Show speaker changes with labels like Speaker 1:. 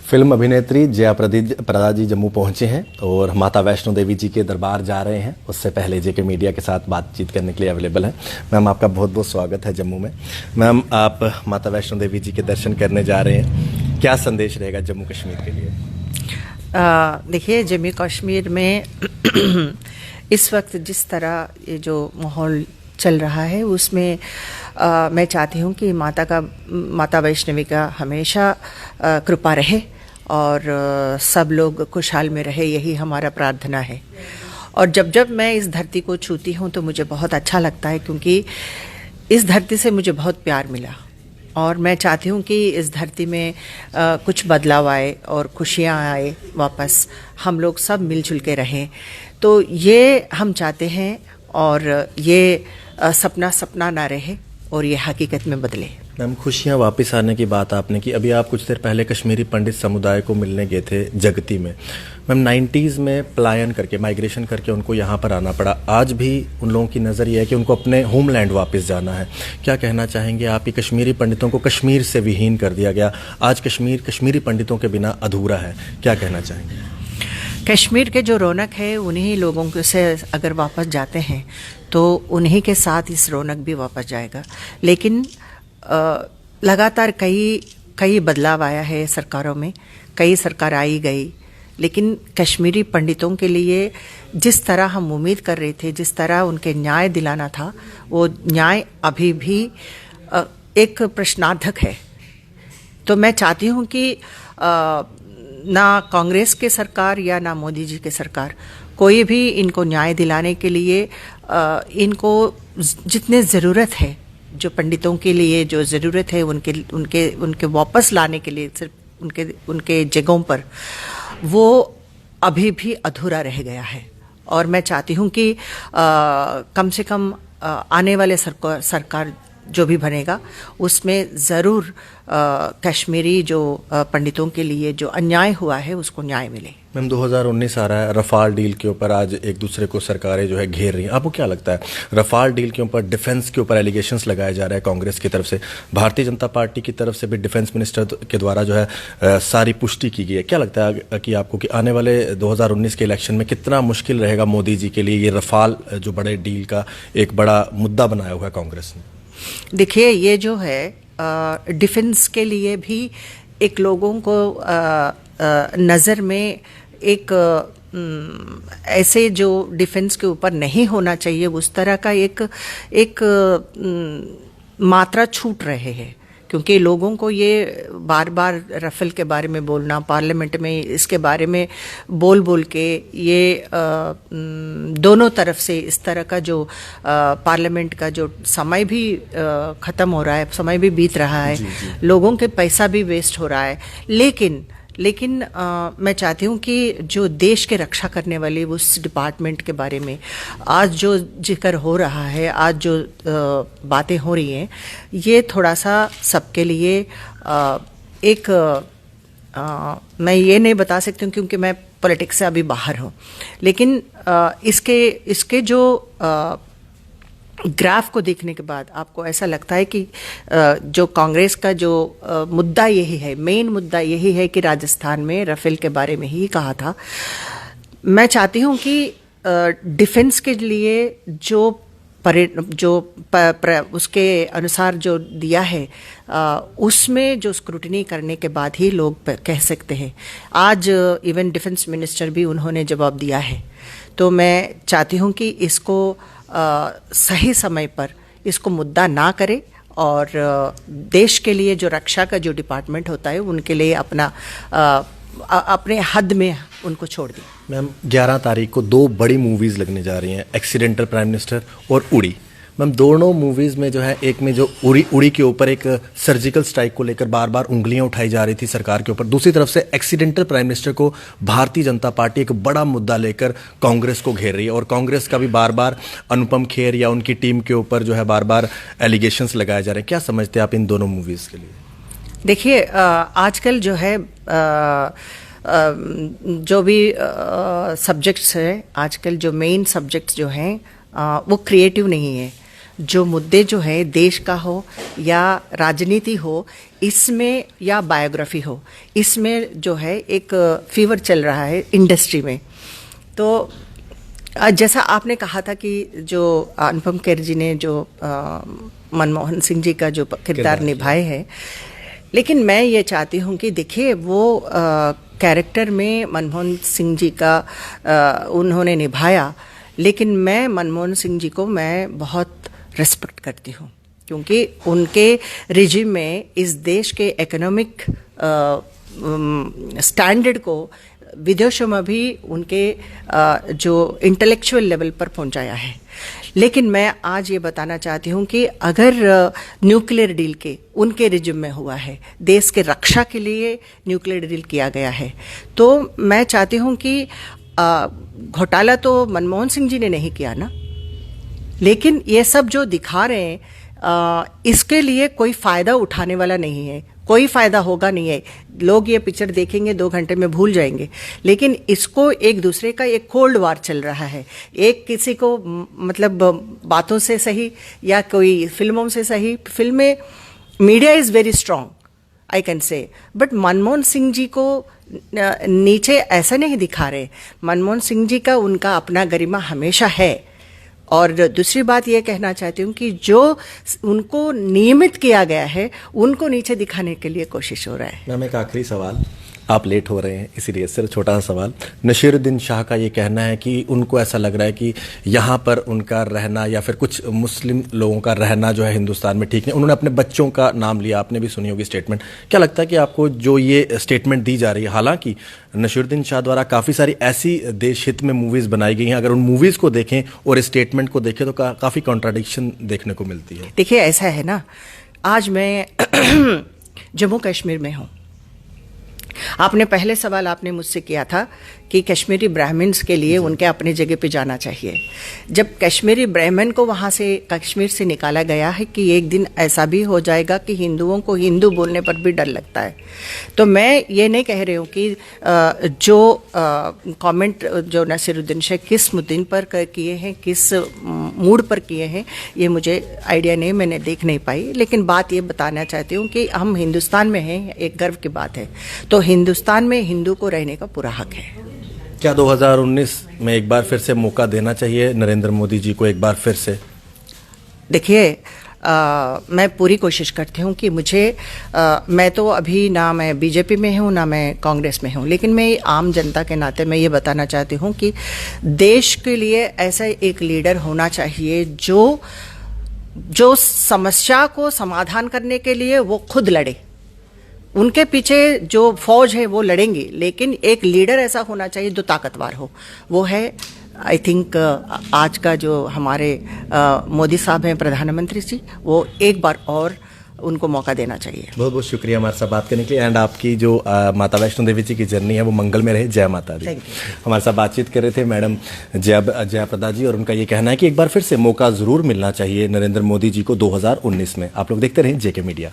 Speaker 1: Film अभिनेत्री जया प्रदा जी जम्मू पहुंचे हैं और माता वैष्णो देवी जी के दरबार जा रहे हैं। उससे पहले जेके मीडिया के साथ बातचीत करने के लिए अवेलेबल हैं। मैम, आपका बहुत बहुत स्वागत है जम्मू में। मैम, आप माता वैष्णो देवी जी के दर्शन करने जा रहे हैं, क्या संदेश रहेगा जम्मू कश्मीर के लिए?
Speaker 2: देखिए, जम्मू कश्मीर में इस वक्त जिस तरह ये जो माहौल चल रहा है उसमें मैं चाहती हूँ कि माता वैष्णवी का हमेशा कृपा रहे और सब लोग खुशहाल में रहे, यही हमारा प्रार्थना है। और जब जब मैं इस धरती को छूती हूँ तो मुझे बहुत अच्छा लगता है, क्योंकि इस धरती से मुझे बहुत प्यार मिला और मैं चाहती हूँ कि इस धरती में कुछ बदलाव आए और खुशियाँ आए, वापस हम लोग सब मिलजुल के रहें। तो ये हम चाहते हैं और ये सपना ना रहे और ये हकीकत में बदले।
Speaker 1: मैम, खुशियाँ वापस आने की बात आपने की। अभी आप कुछ देर पहले कश्मीरी पंडित समुदाय को मिलने गए थे जगती में। मैम, 90s में पलायन करके, माइग्रेशन करके उनको यहाँ पर आना पड़ा। आज भी उन लोगों की नज़र ये है कि उनको अपने होमलैंड वापस जाना है। क्या कहना चाहेंगे आप? ये कश्मीरी पंडितों को कश्मीर से विहीन कर दिया गया, आज कश्मीर कश्मीरी पंडितों के बिना अधूरा है, क्या कहना चाहेंगे?
Speaker 2: कश्मीर के जो रौनक है उन्हीं लोगों के से अगर वापस जाते हैं तो उन्हीं के साथ इस रौनक भी वापस जाएगा। लेकिन लगातार कई बदलाव आया है सरकारों में, कई सरकार आई गई, लेकिन कश्मीरी पंडितों के लिए जिस तरह हम उम्मीद कर रहे थे, जिस तरह उनके न्याय दिलाना था, वो न्याय अभी भी एक प्रश्नार्थक है। तो मैं चाहती हूँ कि ना कांग्रेस के सरकार या ना मोदी जी के सरकार कोई भी इनको न्याय दिलाने के लिए इनको जितने ज़रूरत है, जो पंडितों के लिए जो ज़रूरत है उनके वापस लाने के लिए, सिर्फ उनके जगहों पर, वो अभी भी अधूरा रह गया है। और मैं चाहती हूँ कि कम से कम आने वाले सरकार जो भी बनेगा उसमें ज़रूर कश्मीरी जो पंडितों के लिए जो अन्याय हुआ है उसको न्याय मिले।
Speaker 1: मैम, 2019 आ रहा है, रफाल डील के ऊपर आज एक दूसरे को सरकारें जो है घेर रही हैं। आपको क्या लगता है, रफाल डील के ऊपर डिफेंस के ऊपर एलिगेशंस लगाए जा रहे हैं कांग्रेस की तरफ से, भारतीय जनता पार्टी की तरफ से भी डिफेंस मिनिस्टर के द्वारा जो है सारी पुष्टि की गई है। क्या लगता है कि आपको कि आने वाले 2019 के इलेक्शन में कितना मुश्किल रहेगा मोदी जी के लिए ये रफाल जो बड़े डील का एक बड़ा मुद्दा बनाया हुआ है कांग्रेस ने?
Speaker 2: देखिए, ये जो है डिफेंस के लिए भी एक लोगों को नज़र में एक ऐसे जो डिफेंस के ऊपर नहीं होना चाहिए उस तरह का एक मात्रा छूट रहे हैं, क्योंकि लोगों को ये बार बार राफेल के बारे में बोलना, पार्लियामेंट में इसके बारे में बोल के ये दोनों तरफ से इस तरह का जो पार्लियामेंट का जो समय भी ख़त्म हो रहा है, समय भी बीत रहा है, लोगों के पैसा भी वेस्ट हो रहा है। लेकिन मैं चाहती हूँ कि जो देश के रक्षा करने वाले उस डिपार्टमेंट के बारे में आज जो जिक्र हो रहा है, आज जो बातें हो रही हैं, ये थोड़ा सा सबके लिए मैं ये नहीं बता सकती हूँ क्योंकि मैं पॉलिटिक्स से अभी बाहर हूँ, लेकिन इसके जो ग्राफ को देखने के बाद आपको ऐसा लगता है कि जो कांग्रेस का जो मुद्दा यही है, मेन मुद्दा यही है कि राजस्थान में राफेल के बारे में ही कहा था। मैं चाहती हूँ कि डिफेंस के लिए उसके अनुसार जो दिया है उसमें जो स्क्रूटनी करने के बाद ही लोग कह सकते हैं। आज इवन डिफेंस मिनिस्टर भी उन्होंने जवाब दिया है। तो मैं चाहती हूँ कि इसको सही समय पर इसको मुद्दा ना करे और देश के लिए जो रक्षा का जो डिपार्टमेंट होता है उनके लिए अपने हद में उनको छोड़ दी।
Speaker 1: मैम, 11 तारीख को 2 बड़ी मूवीज़ लगने जा रही हैं, एक्सीडेंटल प्राइम मिनिस्टर और उड़ी। मैम, दोनों मूवीज़ में जो है, एक में जो उड़ी के ऊपर एक सर्जिकल स्ट्राइक को लेकर बार बार उंगलियां उठाई जा रही थी सरकार के ऊपर, दूसरी तरफ से एक्सीडेंटल प्राइम मिनिस्टर को भारतीय जनता पार्टी एक बड़ा मुद्दा लेकर कांग्रेस को घेर रही है और कांग्रेस का भी बार बार अनुपम खेर या उनकी टीम के ऊपर जो है बार बार एलिगेशंस लगाए जा रहे हैं। क्या समझते हैं आप इन दोनों मूवीज़ के लिए?
Speaker 2: देखिए, आजकल जो है जो भी सब्जेक्ट्स हैं, आजकल जो मेन सब्जेक्ट्स जो हैं वो क्रिएटिव नहीं है। जो मुद्दे जो है देश का हो या राजनीति हो, इसमें या बायोग्राफी हो, इसमें जो है एक फीवर चल रहा है इंडस्ट्री में। तो जैसा आपने कहा था कि जो अनुपम खेर जी ने जो मनमोहन सिंह जी का जो किरदार निभाए हैं, लेकिन मैं ये चाहती हूँ कि देखिए वो कैरेक्टर में मनमोहन सिंह जी का उन्होंने निभाया, लेकिन मैं मनमोहन सिंह जी को मैं बहुत रिस्पेक्ट करती हूँ, क्योंकि उनके रिजिम में इस देश के इकोनॉमिक स्टैंडर्ड को विदेशों में भी उनके जो इंटेलेक्चुअल लेवल पर पहुंचाया है। लेकिन मैं आज ये बताना चाहती हूँ कि अगर न्यूक्लियर डील के उनके रिजिम में हुआ है, देश के रक्षा के लिए न्यूक्लियर डील किया गया है, तो मैं चाहती हूँ कि घोटाला तो मनमोहन सिंह जी ने नहीं किया ना, लेकिन ये सब जो दिखा रहे हैं इसके लिए कोई फायदा उठाने वाला नहीं है, कोई फायदा होगा नहीं है। लोग ये पिक्चर देखेंगे 2 घंटे में भूल जाएंगे, लेकिन इसको एक दूसरे का एक कोल्ड वार चल रहा है। एक किसी को मतलब बातों से सही या कोई फिल्मों से सही, फिल्में media is very strong I can say, but Manmohan Singh ji को नीचे ऐसा नहीं दिखा रहे। मनमोहन सिंह जी का उनका अपना गरिमा हमेशा है। और दूसरी बात ये कहना चाहती हूँ कि जो उनको नियमित किया गया है उनको नीचे दिखाने के लिए कोशिश हो रहा है।
Speaker 1: मैम एक आखिरी सवाल, आप लेट हो रहे हैं इसीलिए सिर्फ छोटा सा सवाल। नसीरुद्दीन शाह का ये कहना है कि उनको ऐसा लग रहा है कि यहाँ पर उनका रहना या फिर कुछ मुस्लिम लोगों का रहना जो है हिंदुस्तान में ठीक नहीं। उन्होंने अपने बच्चों का नाम लिया, आपने भी सुनी होगी स्टेटमेंट। क्या लगता है कि आपको जो ये स्टेटमेंट दी जा रही है, हालांकि नसीरुद्दीन शाह द्वारा काफ़ी सारी ऐसी देश हित में मूवीज़ बनाई गई हैं, अगर उन मूवीज़ को देखें और इस स्टेटमेंट को देखें तो काफ़ी कॉन्ट्राडिक्शन देखने को मिलती है।
Speaker 2: देखिए ऐसा है ना, आज मैं जम्मू कश्मीर में हूँ। आपने पहले सवाल आपने मुझसे किया था कि कश्मीरी ब्राह्मण्स के लिए उनके अपने जगह पे जाना चाहिए। जब कश्मीरी ब्राह्मण को वहाँ से कश्मीर से निकाला गया है कि एक दिन ऐसा भी हो जाएगा कि हिंदुओं को हिंदू बोलने पर भी डर लगता है। तो मैं ये नहीं कह रही हूँ कि जो कमेंट जो नसीरुद्दीन शाह किस मुद्दे पर किए हैं, किस मूड पर किए हैं, ये मुझे आइडिया नहीं, मैंने देख नहीं पाई। लेकिन बात ये बताना चाहती हूँ कि हम हिंदुस्तान में हैं, एक गर्व की बात है। तो हिंदुस्तान में हिंदू को रहने का पूरा हक है।
Speaker 1: क्या 2019 में एक बार फिर से मौका देना चाहिए नरेंद्र मोदी जी को, एक बार फिर से?
Speaker 2: देखिए मैं पूरी कोशिश करती हूँ कि मैं तो अभी ना मैं बीजेपी में हूँ ना मैं कांग्रेस में हूँ, लेकिन मैं आम जनता के नाते मैं ये बताना चाहती हूँ कि देश के लिए ऐसा एक लीडर होना चाहिए जो समस्या को समाधान करने के लिए वो खुद लड़े। उनके पीछे जो फौज है वो लड़ेंगी, लेकिन एक लीडर ऐसा होना चाहिए जो ताकतवर हो। वो है आई थिंक आज का जो हमारे मोदी साहब हैं प्रधानमंत्री जी, वो एक बार और उनको मौका देना चाहिए। बहुत
Speaker 1: बहुत शुक्रिया हमारे साथ बात करने के लिए। एंड आपकी जो माता वैष्णो देवी जी की जर्नी है वो मंगल में रहे। जय माता दी। हमारे साथ बातचीत कर रहे थे मैडम जयाप्रदा जी, और उनका ये कहना है कि एक बार फिर से मौका जरूर मिलना चाहिए नरेंद्र मोदी जी को 2019 में। आप लोग देखते रहें जेके मीडिया।